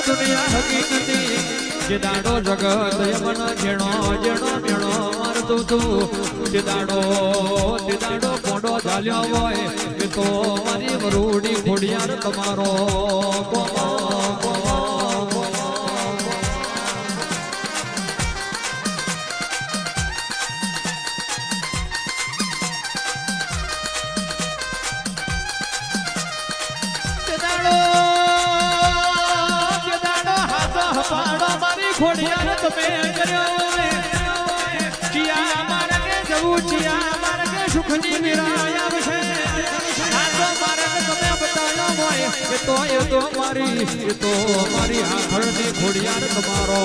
દુનિયા હકીકતી જે દાડો જગત મન જેણો જેણો મેણો મારતું તું જે દાડો કોડો ઝાલ્યો હોય એ તો મારી વરૂડી ખોડિયાર તમારો ખોડિયાર તમે કર્યો ચિયા માર્ગે જવું ચિયા માર્ગે સુખની વિરાય આવશે આ તો માર્ગ તમે બતાવ્યો હોય એ તો મારી આખળની ખોડિયાર તમારો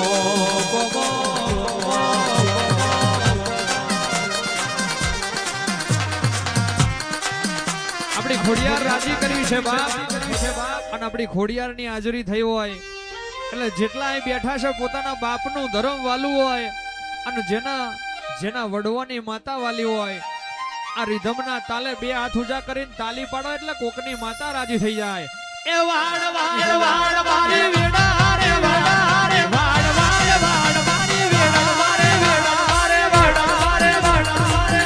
આપણી ખોડિયાર રાજી કરી છે બાપ અને આપણી ખોડિયારની હાજરી થઈ હોય એટલે જેટલા અહીં બેઠા છે પોતાના બાપનું ધર્મ વાલું હોય અને જેના વડવાની માતા વાલી હોય આ રિધમના તાલે બે હાથ ઊંચા કરીને તાલી પાડો એટલે કોકની માતા રાજી થઈ જાય એ વાડ વાડ વાડ મારી વેડા રે વાડા રે વાડ વાડ વાડ મારી વેડા રે વેડા રે વાડા રે વાડા રે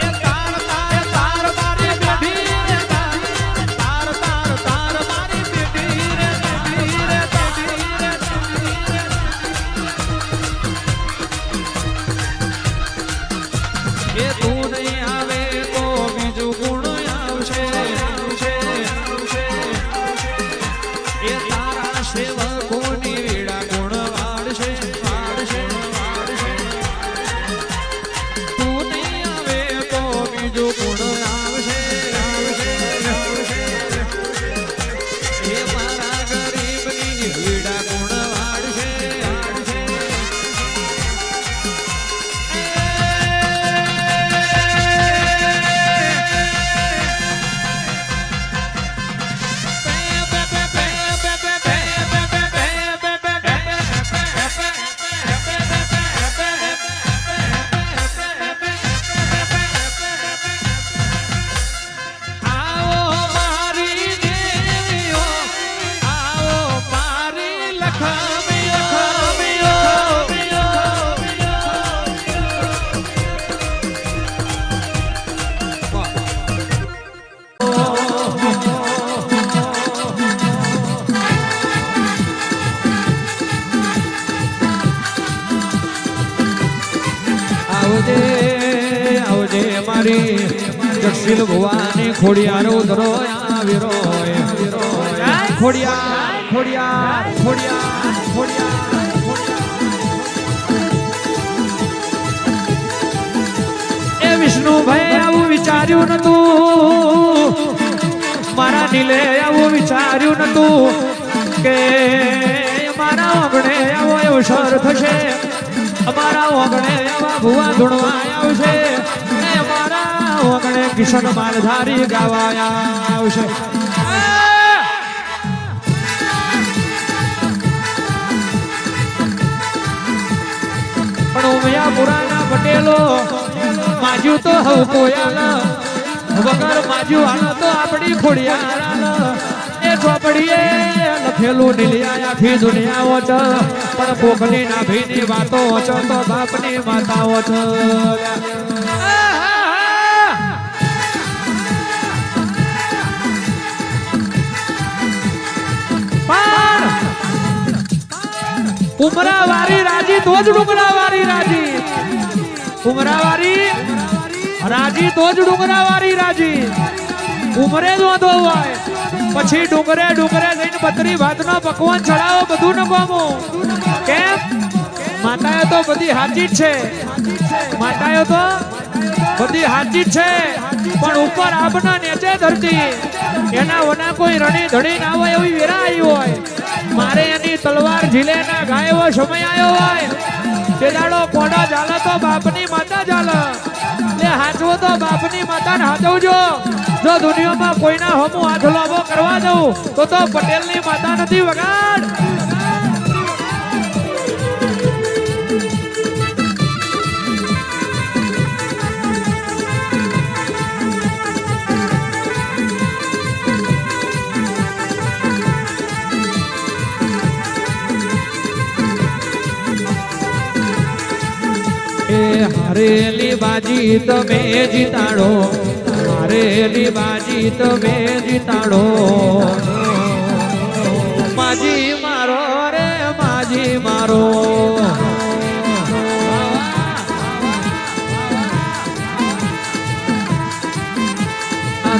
એ તાર તાર તાર મારી બેઠી એ તું નહીં આવે તો બીજું ગુણ આવશે એ તારા સેવકોની વેડા ગુણ વાળશે તું નહીં આવે તો બીજું ગુણ આવશે એ મારા ગરીબની વેડા ગુણ વાળશે આવજે મારી દક્ષિણ ભુવાની ખોડિયાર ઉધરો આવીરો ખોડિયાર ખોડિયાર ખોડિયાર ખોડિયાર એ વિષ્ણુભાઈ આવું વિચાર્યું નતું મારા દિલે આવું વિચાર્યું નતું કે મારા ઓગણે આવો અવસર થશે અમારા ઓગણે એવા ભુવા ધૂણવા આવશે અમારા ઓગણે કિશન માલધારી ગાવા આવશે પણ ઉમિયાપુરાના પટેલો માજ્યું તો હવ કોયાલ વગર માજ્યું હાલ તો આપણી ખોડિયાર એ ચોપડીએ લખેલું નીલિયા આખી દુનિયાઓ છે પણ કોકની નાભીની વાતો છે તો બાપની માતાઓ છે ઉમરાવારી રાજી તો જ ડુંગરાવારી રાજી ઉમરાવારી રાજી તો જ ડુંગરાવારી રાજી ઉમરે જ વાંધો હોય પછી ડુંગરે જઈને બત્રી ભાતનો પકવાન ચડાવો બધું ન ગમો કેમ માતાએ તો બધી હાજી જ છે માતાએ તો બધી હાજી જ છે પણ ઉપર આબના નીચે ધરતી એના વના કોઈ રણી ધડી ના હોય એવી વેરા આવી હોય મારે એની તલવાર ઝીલે ના ગાય એવો સમય આવ્યો હોય તે દાડો કોડા ચાલે તો બાપની માતા ચાલે લે હાચવો તો બાપની માતાને હાચવજો જો દુનિયામાં કોઈના હમું હાથ લાભો કરવા દઉં તો પટેલની માતા નથી વગાડ એ હારેલી બાજી તમે જીતાડો, હારેલી બાજી તમે જીતાડો. માજી મારો રે માજી મારો.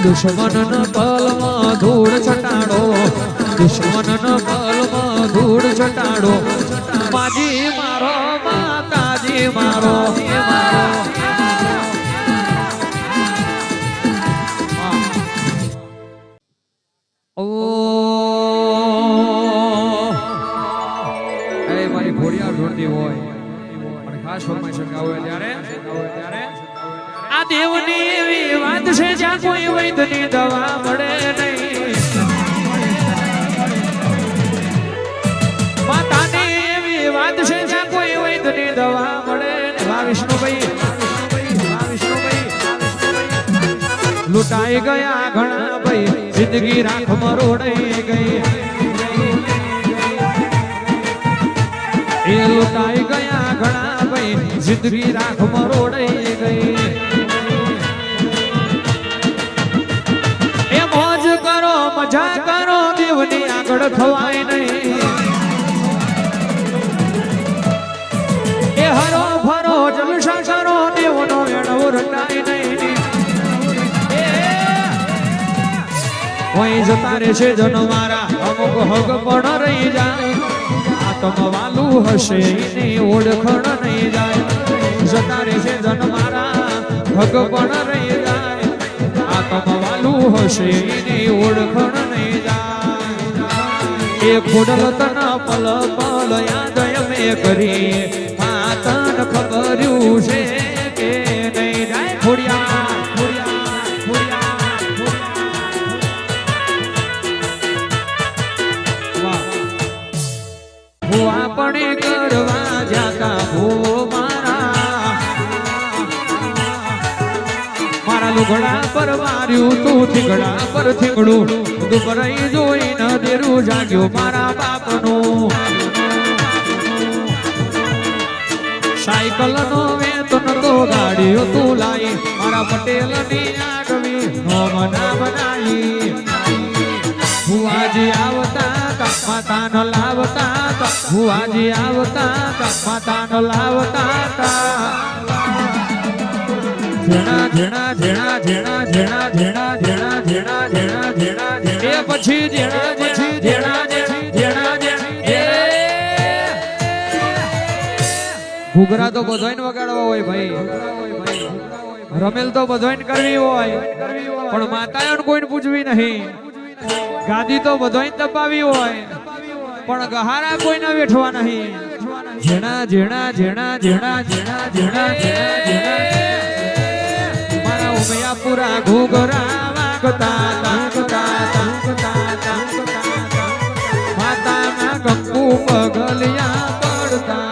દુશ્મન ન પલમાં ધૂળ છટાડો, દુશ્મન ન પલમાં ધૂળ છટાડો. માજી મારો માતાજી મારો. ઓ એ મારી ઘોડિયા ઢોળતી હોય અને ખાસ ફરમાઈશ ગાવે ત્યારે આ દેવની એવી વાત છે જ્યાં કોઈ વૈદ્યની દવા મળે નહીં. માતાની એવી વાત છે જ્યાં કોઈ વૈદ્યની દવા મળે નહીં. વાહ વિષ્ણુભાઈ, વાહ વિષ્ણુભાઈ. લૂંટાઈ ગયા ઘણા ભાઈ, જિંદગી રાખ મરોડાઈ ગઈ. એ લૂંટાઈ ગયા ઘણા ભાઈ, જિંદગી રાખ મરોડાઈ ગઈ. મજા કરો દેવની આગળ થવાય નહીં. એ હરો ફરો જલસા કરો દેવનો વેણો રટાય નહીં. કોઈ જતા રે છે જન મારા અમુક હક પણ રહી જાય. આત્મ વાલું હશે એની ઓળખણ નહીં જાય. જતા રે છે જન મારા હક પણ રહી જાય. આત્મ વાલું હશે એની ઓળખણ નહીં જાય. એ ખોડલ તન પલ પલ યાદ અમે કરી, માતન ખબર્યું છે કે નહીં જાય. ખોડિયા ખોડિયા ખોડિયા. હું આપણે કરવા જાતા હો લુગડા પર માર્યું તું થીગડા પર થીગડું. દુબરાઈ જોઈ ન દેરું જાગ્યું મારા બાપનું. સાયકલ નો વેતન તો ગાડીઓ તું લાઈ, મારા પટેલ ની આગવી નોમના બનાવી. ભુવાજી આવતા માતા ન લાવતા, ભુવાજી આવતા માતા ન લાવતા. જેણા જેણા જેણા જેણા જેણા જેણા જેણા જેણા જેણા જેણા જેણા એ પછી જેણા પછી જેણા જેણા ઘૂઘરા તો બધાને વગાડવા હોય ભાઈ, રમેલ તો બધાને કરવી હોય, પણ માતાઓને કોઈને પૂછવી નહીં. ગાદી તો બધાને દબાવી હોય, પણ ગહારા કોઈને વેઠવા નહીં. જેણા જેણા જેણા જેણા જેણા જેણા જેણા પૂરા ઘૂઘરા વાગતા માતાના કંકુ પગલિયા પડતા.